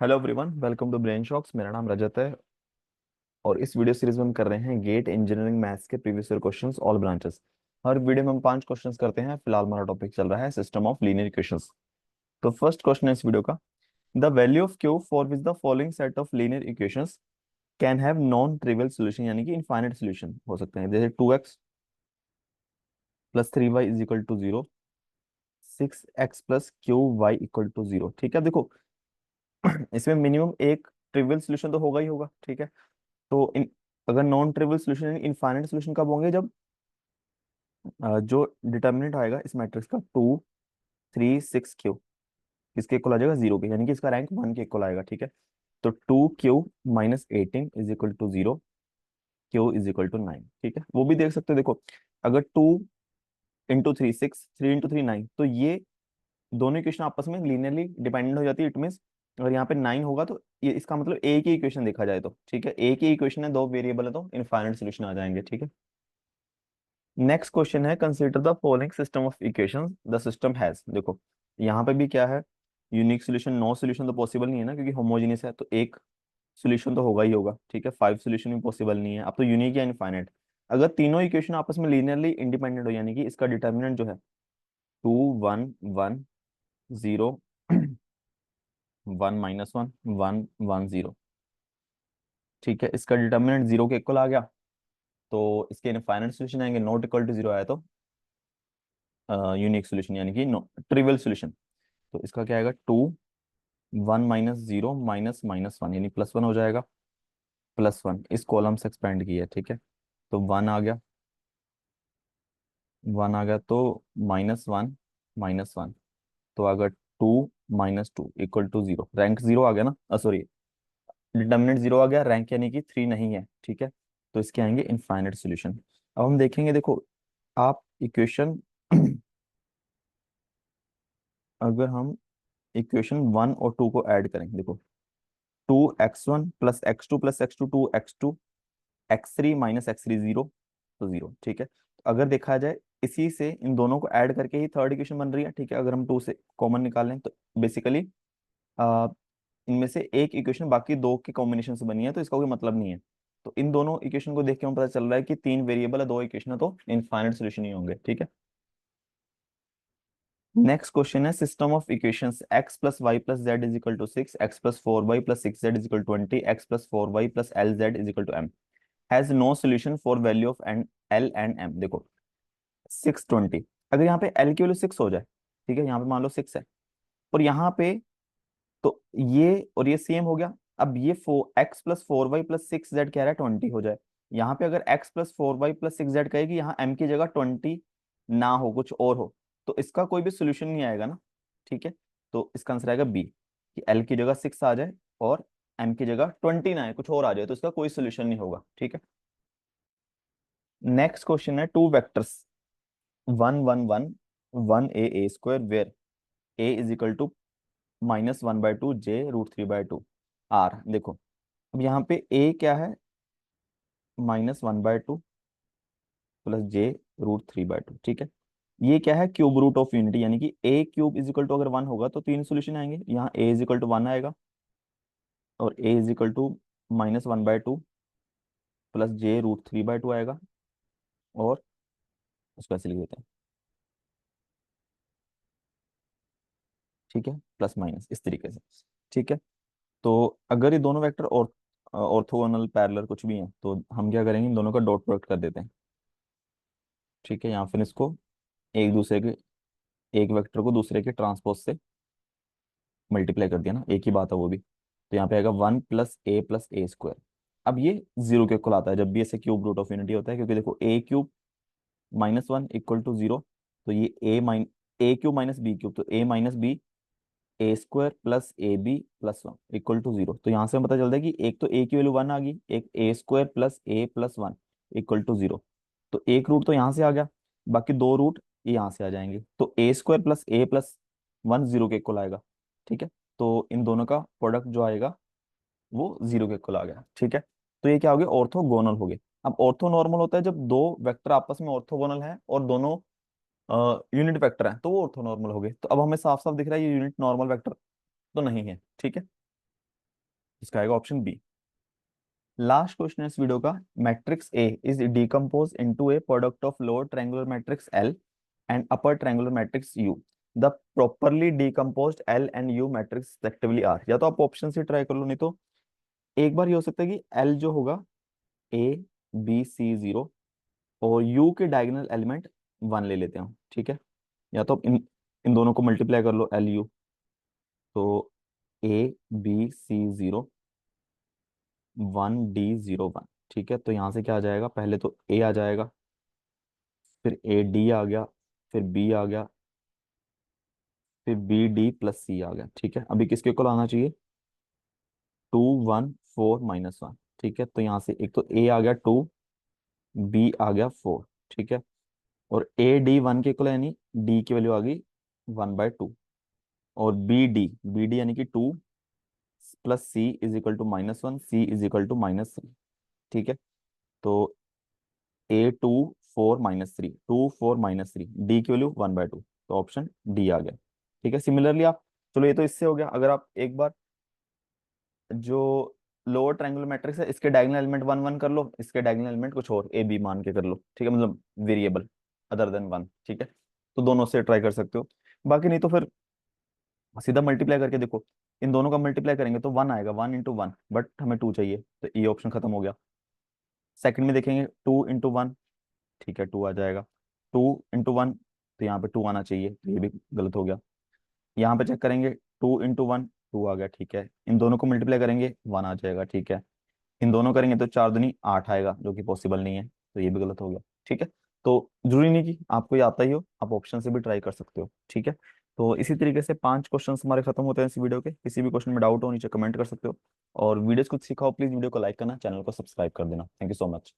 Hello everyone, welcome to Brain Shocks. मेरा नाम रजत है और इस वीडियो सीरीज में हम कर रहे हैं गेट इंजीनियरिंग मैथ्स के previous year questions all branches. हर वीडियो में हम 5 क्वेश्चंस करते हैं। फिलहाल हमारा टॉपिक चल रहा है सिस्टम ऑफ लीनियर इक्वेशंस। तो फर्स्ट क्वेश्चन है इस वीडियो का, the value of q for which the following set of linear equations can have non trivial solution, यानी कि इनफाइनाइट सोल्यूशन हो सकते हैं, जैसे 2x plus 3y is equal to 0, 6x plus q y equal to 0। ठीक है, देखो इसमें मिनिमम एक ट्रिवियल सोल्यूशन तो होगा ही होगा। ठीक है, तो अगर non trivial solution infinite solution कब होंगे, जब जो डिटर्मिनेंट आएगा इस मैट्रिक्स का 2 3 6 क्यू किसके इक्वल आ जाएगा, 0 के, यानी कि इसका रैंक 1 के इक्वल आएगा। ठीक है, तो 2q-18 is equal to 0, q is equal to 9। ठीक है, वो भी देख सकते हो। देखो, अगर 2 इंटू 3 6, 3 इंटू 3 9, तो ये दोनों इक्वेशन आपस में लीनियरली डिपेंडेंट हो जाती है। इट मीन्स अगर यहाँ पे 9 होगा तो ये इसका मतलब एक ही इक्वेशन देखा जाए तो। ठीक है, एक ही इक्वेशन है, दो वेरिएबल है, तो इनफाइनाइट सोल्यूशन आ जाएंगे। ठीक है, नेक्स्ट क्वेश्चन है, consider the following system of equations the system has. देखो यहाँ पे भी क्या है, यूनिक सोल्यूशन। नो सोल्यूशन तो पॉसिबल नहीं है ना, क्योंकि होमोजेनियस है, तो एक सोल्यूशन तो होगा ही होगा। ठीक है, 5 सोल्यूशन भी पॉसिबल नहीं है। अब तो यूनिक या इनफाइनाइट, अगर तीनों इक्वेशन आपस में लीनियरली इंडिपेंडेंट हो, यानी कि इसका डिटर्मिनेंट जो है 2 1 1 0, 1 - 1 1 1 0। ठीक है, इसका डिटर्मिनेंट 0 के इक्वल आ गया, तो इसके इनफाइनाइट सोल्यूशन आएंगे। नॉट इक्वल टू 0 आया तो यूनिक सोल्यूशन, यानी कि नो ट्रिवियल सोल्यूशन। तो इसका क्या आएगा, 2 1 - 0 - 1 यानी +1 हो जाएगा। +1 इस कॉलम से एक्सपेंड किया है। ठीक है, तो 1 आ गया, 1 आ गया, तो -1 - 1। तो अगर 2 - 2 इक्वल टू 0, रैंक 0 आ गया ना, सॉरी, डिटर्मिनेंट 0 आ गया, रैंक यानी कि 3 नहीं है। ठीक है, तो इसके आएंगे इनफाइनाइट सोल्यूशन। अब हम देखेंगे, देखो आप इक्वेशन अगर हम इक्वेशन 1 और 2 को ऐड करें, देखो 2x1 + x2 + x2 2x3 - x3 0, तो 0। ठीक है, तो अगर देखा जाए इसी से इन दोनों को ऐड करके ही थर्ड इक्वेशन बन रही है। ठीक है, अगर हम 2 से कॉमन निकालें तो बेसिकली इनमें से एक इक्वेशन बाकी दो के कॉम्बिनेशन से बनी है, तो इसका कोई मतलब नहीं है। तो इन दोनों इक्वेशन को देख के हमें पता चल रहा है कि 3 वेरिएबल है, दो इक्वेशन है, तो इनफाइनाइट सोल्यूशन ही होंगे। ठीक है, नेक्स्ट क्वेश्चन है, system of equations x plus y plus z is equal to 6, x plus 4y plus 6z is equal 20, x plus 4y plus l z is equal to m has no solution for value of and l and m. देखो 620, अगर यहाँ पे L की value 6 हो जाए, ठीक है, यहाँ पे मान लो 6 है, और यहाँ पे तो ये और ये सेम हो गया। अब ये 4x + 4y + 6z कह रहा है 20 हो जाए। यहाँ पे अगर x + 4y + 6z कहेगी, यहाँ m की जगह 20 ना हो, कुछ और हो, तो इसका कोई भी सोल्यूशन नहीं आएगा ना। ठीक है, तो इसका आंसर आएगा बी, कि l की जगह 6 आ जाए और m की जगह 20 ना आए, कुछ और आ जाए, तो इसका कोई सोल्यूशन नहीं होगा। ठीक है, नेक्स्ट क्वेश्चन है, two vectors 1 1 1 1 a square where a is equal to -1/2 j√3/2 are. देखो अब यहाँ पे a क्या है, -1/2 प्लस j√3/2। ठीक है, ये क्या है, क्यूब रूट ऑफ यूनिटी, यानी कि a³ इज इक्वल टू अगर 1 होगा तो तीन सोल्यूशन आएंगे। यहाँ a इज इक्वल टू 1 आएगा, और a is equal to -1/2 plus j√3/2 आएगा, और उसको ऐसे लिख देते हैं। ठीक है, प्लस माइनस इस तरीके से। ठीक है, तो अगर ये दोनों वेक्टर और ऑर्थोगोनल पैरेलल कुछ भी हैं, तो हम क्या करेंगे, इन दोनों का डॉट प्रोडक्ट कर देते हैं। ठीक है, यहाँ फिर इसको एक दूसरे के, एक वेक्टर को दूसरे के ट्रांसपोज से मल्टीप्लाई कर दिया ना, एक ही बात है वो भी। तो यहाँ पे आएगा 1 + a + a²। अब ये 0 के इक्वल आता है जब भी ऐसे क्यूब रूट ऑफ यूनिटी होता है, क्योंकि देखो a³ -1 इक्वल टू 0, तो ये a³ - b³ तो a² - b a² + ab + 1 equal to 0। तो यहाँ से हमें पता चलता है कि एक तो a की वैल्यू 1 आ गई, एक a² + a + 1 इक्वल टू 0। तो एक रूट तो यहाँ से आ गया, बाकी दो रूट ये यहाँ से आ जाएंगे, तो a² + a + 1 0 के इक्वल आएगा। ठीक है, तो इन दोनों का प्रोडक्ट जो आएगा वो 0 के इक्वल आ गया। ठीक है, तो ये क्या हो गया, ऑर्थोगोनल हो गए। अब ऑर्थो नॉर्मल होता है जब दो वेक्टर आपस में ऑर्थोगोनल है और दोनों यूनिट वेक्टर हैं, तो वो ऑर्थोनॉर्मल हो गए। तो अब हमें साफ साफ दिख रहा है ये यूनिट नॉर्मल वेक्टर तो नहीं है। ठीक है, इसका आएगा ऑप्शन बी। लास्ट क्वेश्चन है इस वीडियो का। Matrix A is decompose into a product of lower triangular matrix L and upper triangular matrix U. The properly decomposed L and U matrix respectively are. या तो आप option से try कर लो, नहीं तो एक बार ये हो सकता है कि एल जो होगा ए बी सी जीरो और यू के डायगोनल एलिमेंट वन ले लेते हैं, ठीक है। या तो आप इन दोनों को मल्टीप्लाई कर लो एल यू, तो A B C zero one D zero one, ठीक है। तो यहाँ से क्या आ जाएगा, पहले तो ए आ जाएगा, फिर ए डी आ गया, फिर बी आ गया, फिर बी डी प्लस सी आ गया, ठीक है। अभी किसके इक्वल आना चाहिए, two one four minus one, ठीक है। तो यहाँ से एक तो ए आ गया टू, बी आ गया फोर, ठीक है। और ए डी वन के इक्वल यानी डी की वैल्यू आ गई वन बाय टू। और बी डी यानी कि two plus C is equal to minus one, C is equal to minus three, ठीक है। तो A two four minus three, two four minus three, D की वैल्यू वन बाय टू, तो option D आ गया, ठीक है। सिमिलरली आप, चलो ये तो इससे हो गया। अगर आप एक बार जो लोअर ट्रायंगुलर मैट्रिक्स है इसके डायगोनल एलिमेंट वन वन कर लो, इसके डायगोनल एलिमेंट कुछ और ए बी मान के कर लो, ठीक है, मतलब वेरिएबल अदर देन वन, ठीक है। तो दोनों से ट्राई कर सकते हो। बाकी नहीं तो फिर सीधा मल्टीप्लाई करके देखो। इन दोनों का मल्टीप्लाई करेंगे तो वन आएगा, वन इंटू वन, बट हमें टू चाहिए, तो ये ऑप्शन खत्म हो गया। सेकंड में देखेंगे टू इंटू वन, ठीक है, टू आ जाएगा। टू इंटू वन, तो यहाँ पे टू आना चाहिए, तो ये भी गलत हो गया। यहाँ पे चेक करेंगे टू इंटू वन, टू आ गया, ठीक है। इन दोनों को मल्टीप्लाई करेंगे वन आ जाएगा, ठीक है। इन दोनों करेंगे तो चार दूनी आठ आएगा, जो कि पॉसिबल नहीं है, तो ये भी गलत हो गया, ठीक है। तो जरूरी नहीं कि आपको ये आता ही हो, आप ऑप्शन से भी ट्राई कर सकते हो, ठीक है। तो इसी तरीके से पांच क्वेश्चन हमारे खत्म होते हैं इस वीडियो के। किसी भी क्वेश्चन में डाउट हो नीचे कमेंट कर सकते हो, और वीडियोस कुछ सीखा हो प्लीज वीडियो को लाइक करना, चैनल को सब्सक्राइब कर देना। Thank you so much.